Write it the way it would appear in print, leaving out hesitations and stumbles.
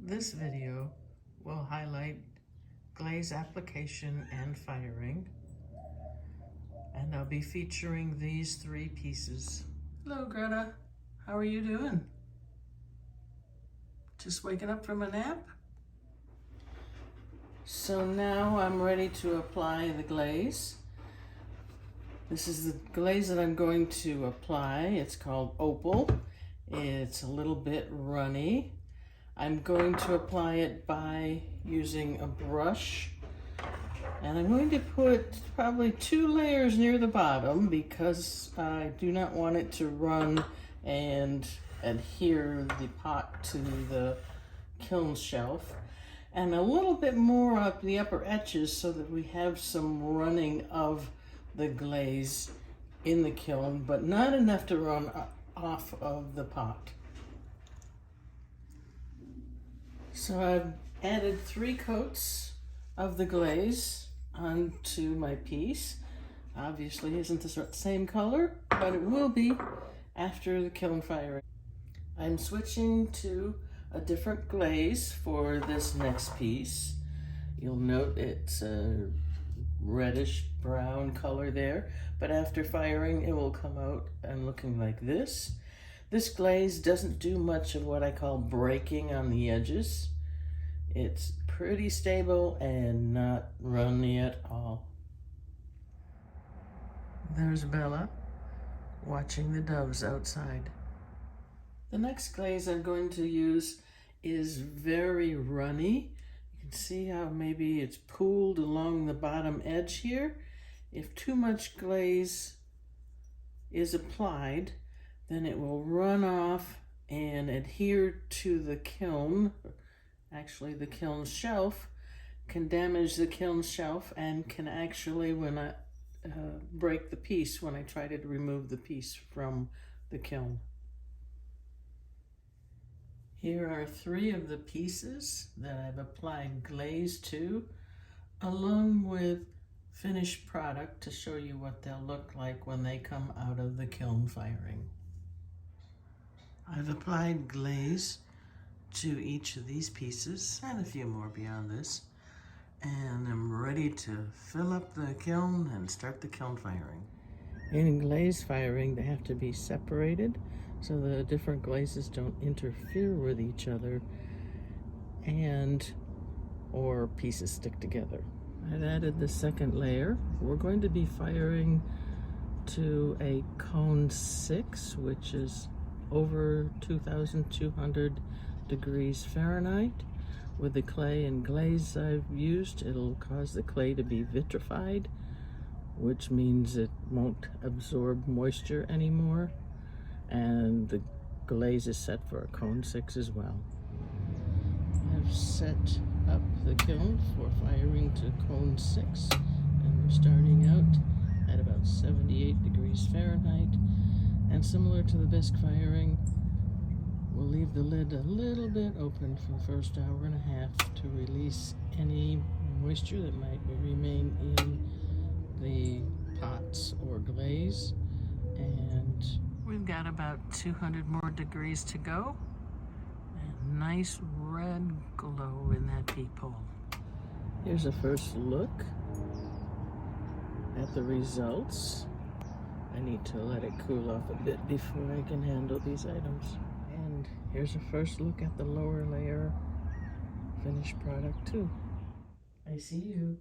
This video will highlight glaze application and firing, and I'll be featuring these three pieces. Hello, Greta. How are you doing? Just waking up from a nap? So now I'm ready to apply the glaze. This is the glaze that I'm going to apply. It's called Opal. It's a little bit runny. I'm going to apply it by using a brush, and I'm going to put probably 2 layers near the bottom because I do not want it to run and adhere the pot to the kiln shelf, and a little bit more up the upper edges so that we have some running of the glaze in the kiln, but not enough to run off of the pot. So I've added 3 coats of the glaze onto my piece. Obviously isn't the same color, but it will be after the kiln firing. I'm switching to a different glaze for this next piece. You'll note it's a reddish brown color there, but after firing it will come out and looking like this. This glaze doesn't do much of what I call breaking on the edges. It's pretty stable and not runny at all. There's Bella watching the doves outside. The next glaze I'm going to use is very runny. You can see how maybe it's pooled along the bottom edge here. If too much glaze is applied, then it will run off and adhere to the kiln. Actually, the kiln shelf can damage the kiln shelf and can actually, when I break the piece when I try to remove the piece from the kiln. Here are 3 of the pieces that I've applied glaze to, along with finished product to show you what they'll look like when they come out of the kiln firing. I've applied glaze to each of these pieces and a few more beyond this, and I'm ready to fill up the kiln and start the kiln firing. In glaze firing, they have to be separated so the different glazes don't interfere with each other or pieces stick together. I've added the second layer. We're going to be firing to a cone 6, which is over 2,200 degrees Fahrenheit. With the clay and glaze I've used, it'll cause the clay to be vitrified, which means it won't absorb moisture anymore, and the glaze is set for a cone 6 as well. I've set up the kiln for firing to cone 6, and we're starting out at about 78 degrees Fahrenheit, and similar to the bisque firing, we'll leave the lid a little bit open for the first hour and a half to release any moisture that might remain in the pots or glaze. And we've got about 200 more degrees to go. And nice red glow in that peephole. Here's a first look at the results. I need to let it cool off a bit before I can handle these items. And here's a first look at the lower layer finished product too. I see you.